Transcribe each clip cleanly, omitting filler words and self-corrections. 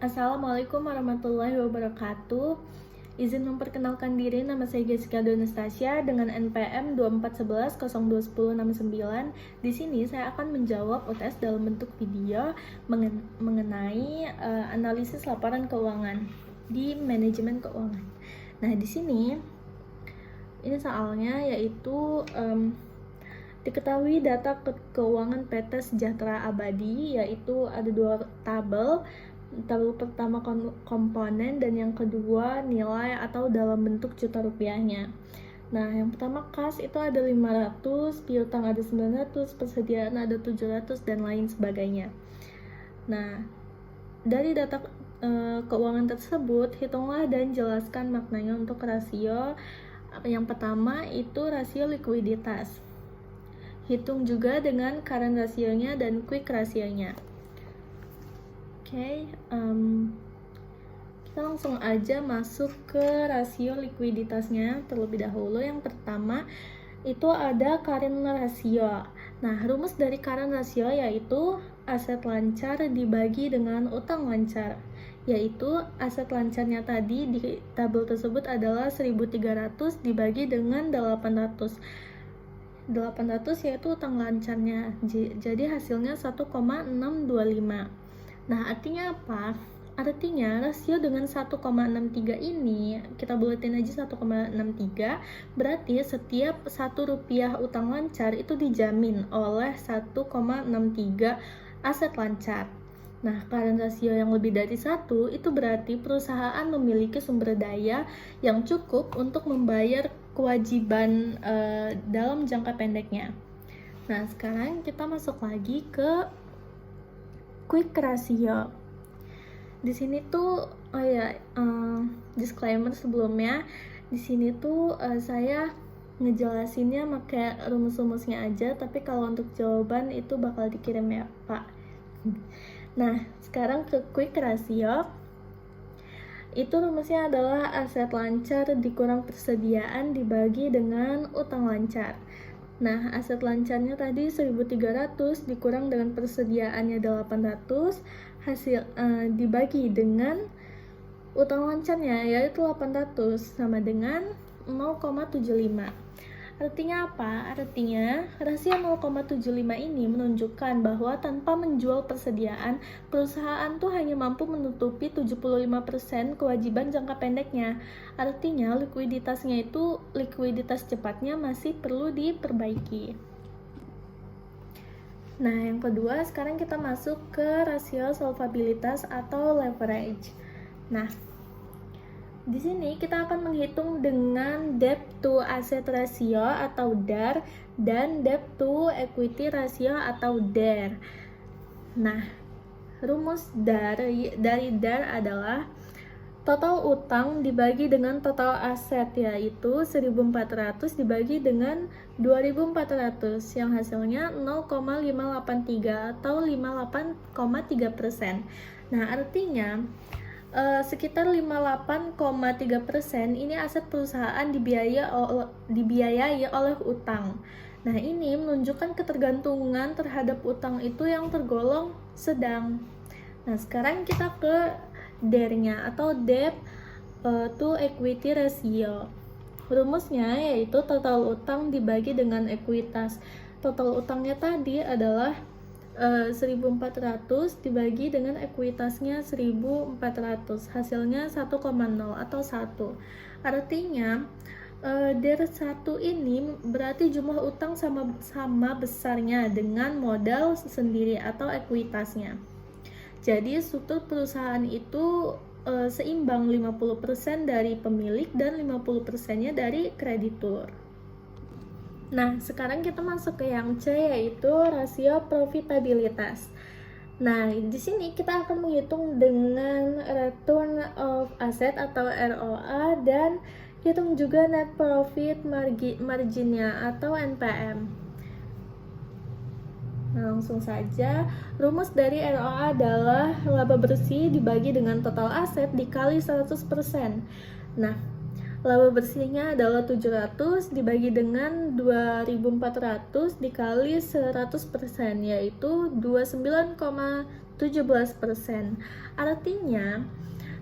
Assalamualaikum warahmatullahi wabarakatuh. Izin memperkenalkan diri, nama saya Jessica Donastasia dengan NPM 2411021069. Di sini saya akan menjawab UTS dalam bentuk video mengenai analisis laporan keuangan di manajemen keuangan. Nah, di sini ini soalnya yaitu diketahui data keuangan PT Sejahtera Abadi, yaitu ada dua tabel. Tabel pertama komponen dan yang kedua nilai atau dalam bentuk juta rupiahnya. Nah, yang pertama kas itu ada 500, piutang ada 900, persediaan ada 700 dan lain sebagainya. Nah, dari data keuangan tersebut, hitunglah dan jelaskan maknanya untuk rasio. Yang pertama itu rasio likuiditas. Hitung juga dengan current rasionya dan quick rasionya. Oke, kita langsung aja masuk ke rasio likuiditasnya terlebih dahulu. Yang pertama itu ada current ratio. Nah, rumus dari current ratio yaitu aset lancar dibagi dengan utang lancar, yaitu aset lancarnya tadi di tabel tersebut adalah 1.300 dibagi dengan 800 yaitu utang lancarnya, jadi hasilnya 1,625. Nah, artinya apa? Artinya rasio dengan 1,63 ini, kita buletin aja 1,63, berarti setiap 1 rupiah utang lancar itu dijamin oleh 1,63 aset lancar. Nah, current rasio yang lebih dari 1 itu berarti perusahaan memiliki sumber daya yang cukup untuk membayar kewajiban dalam jangka pendeknya. Nah, sekarang kita masuk lagi ke quick ratio. Di sini tuh disclaimer sebelumnya, di sini tuh saya ngejelasinnya pakai rumus-rumusnya aja, tapi kalau untuk jawaban itu bakal dikirim ya Pak. Nah, sekarang ke quick ratio. Itu rumusnya adalah aset lancar dikurang persediaan dibagi dengan utang lancar. Nah, aset lancarnya tadi 1.300 dikurang dengan persediaannya 800, hasil dibagi dengan utang lancarnya yaitu 800 sama dengan 0,75. Artinya apa? Artinya rasio 0,75 ini menunjukkan bahwa tanpa menjual persediaan, perusahaan tuh hanya mampu menutupi 75% kewajiban jangka pendeknya. Artinya likuiditasnya itu, likuiditas cepatnya masih perlu diperbaiki. Nah, yang kedua, sekarang kita masuk ke rasio solvabilitas atau leverage. Nah, di sini kita akan menghitung dengan debt to asset ratio atau DAR dan debt to equity ratio atau DER. Nah, rumus dari DAR adalah total utang dibagi dengan total aset, yaitu 1.400 dibagi dengan 2.400 yang hasilnya 0,583 atau 58,3%. Nah, artinya sekitar 58,3% ini aset perusahaan dibiayai oleh utang. Nah, ini menunjukkan ketergantungan terhadap utang itu yang tergolong sedang. Nah, sekarang kita ke DER-nya atau debt to equity ratio. Rumusnya yaitu total utang dibagi dengan ekuitas. Total utangnya tadi adalah 1.400 dibagi dengan ekuitasnya 1.400, hasilnya 1,0 atau 1. Artinya DER 1 ini berarti jumlah utang sama besarnya dengan modal sendiri atau ekuitasnya. Jadi struktur perusahaan itu seimbang, 50% dari pemilik dan 50%-nya dari kreditur. Nah, sekarang kita masuk ke yang C, yaitu rasio profitabilitas. Nah, di sini kita akan menghitung dengan return of asset atau ROA dan hitung juga net profit marginnya atau NPM. Nah, langsung saja, rumus dari ROA adalah laba bersih dibagi dengan total aset dikali 100%. Nah, Laba bersihnya adalah 700 dibagi dengan 2400 dikali 100%, yaitu 29,17%. Artinya,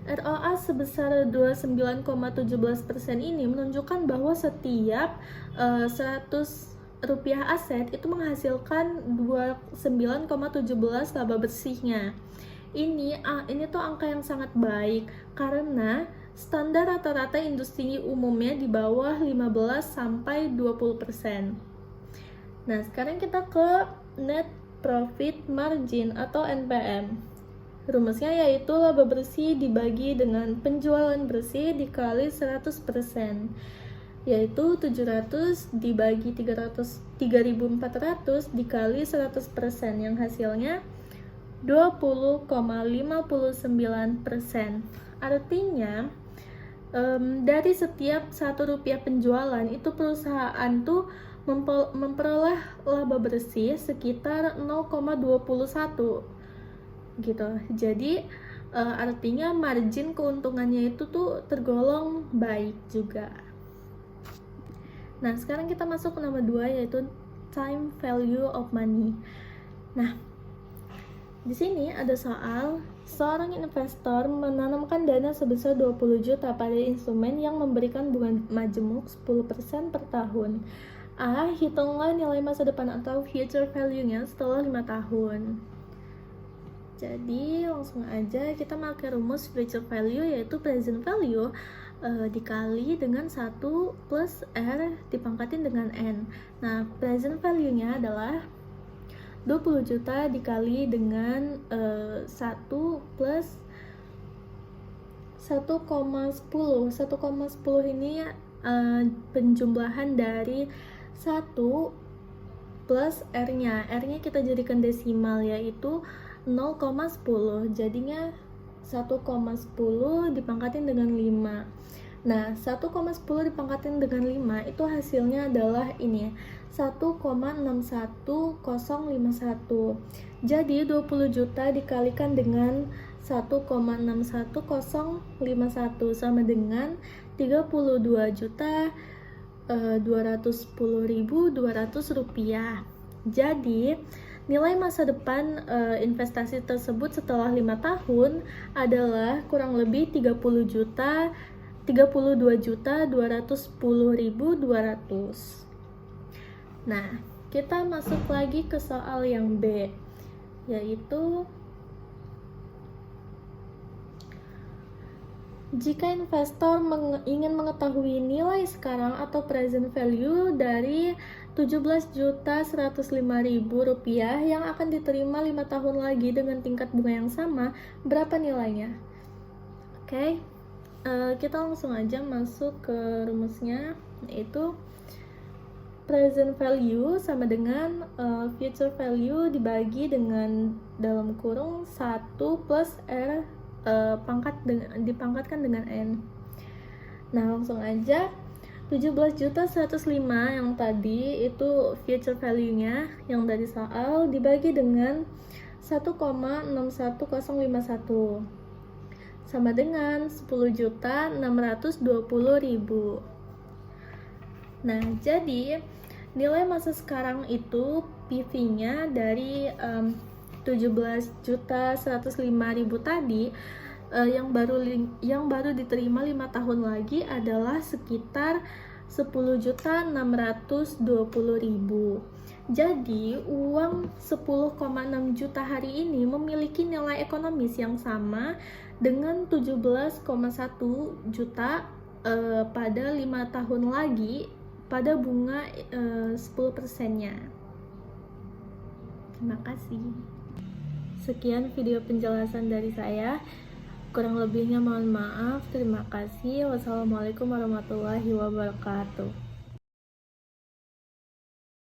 ROA sebesar 29,17% ini menunjukkan bahwa setiap 100 rupiah aset itu menghasilkan 29,17 laba bersihnya. Ini tuh angka yang sangat baik karena standar rata-rata industri umumnya di bawah 15-20%. Nah, sekarang kita ke net profit margin atau NPM. Rumusnya yaitu laba bersih dibagi dengan penjualan bersih dikali 100%, yaitu 700 dibagi 3.400 dikali 100%, yang hasilnya 20,59%. Artinya dari setiap 1 rupiah penjualan itu perusahaan tuh memperoleh laba bersih sekitar 0,21 gitu. Jadi artinya margin keuntungannya itu tuh tergolong baik juga. Nah, sekarang kita masuk ke nomor 2, yaitu time value of money. Nah, di sini ada soal, seorang investor menanamkan dana sebesar 20 juta pada instrumen yang memberikan bunga majemuk 10% per tahun. A. Hitunglah nilai masa depan atau future value-nya setelah 5 tahun. Jadi langsung aja kita pakai rumus future value, yaitu present value dikali dengan 1 plus R dipangkatin dengan N. Nah, present value-nya adalah 20 juta dikali dengan 1 plus 1,10. 1,10 ini penjumlahan dari 1 plus R-nya. R-nya kita jadikan desimal, yaitu 0,10. Jadinya 1,10 dipangkatin dengan 5. Nah, 1,10 dipangkatin dengan 5 itu hasilnya adalah ini, 1,61051. Jadi 20 juta dikalikan dengan 1,61051 sama dengan 32.210.200 rupiah. Jadi nilai masa depan investasi tersebut setelah 5 tahun adalah kurang lebih 32.210.200. Nah, kita masuk lagi ke soal yang B, yaitu jika investor ingin mengetahui nilai sekarang atau present value dari 17.105.000 rupiah yang akan diterima 5 tahun lagi dengan tingkat bunga yang sama, berapa nilainya? Oke, kita langsung aja masuk ke rumusnya, yaitu present value sama dengan future value dibagi dengan dalam kurung 1 plus R dipangkatkan dengan N. Nah, langsung aja 17.105 yang tadi itu future value-nya yang dari soal dibagi dengan 1,61051 sama dengan 10.620.000. Nah, jadi nilai masa sekarang itu PV-nya dari 17.105.000 tadi yang baru diterima 5 tahun lagi adalah sekitar 10.620.000. Jadi uang 10,6 juta hari ini memiliki nilai ekonomis yang sama dengan 17,1 juta pada 5 tahun lagi pada bunga 10%-nya. Terima kasih. Sekian video penjelasan dari saya. Kurang lebihnya mohon maaf. Terima kasih. Wassalamualaikum warahmatullahi wabarakatuh.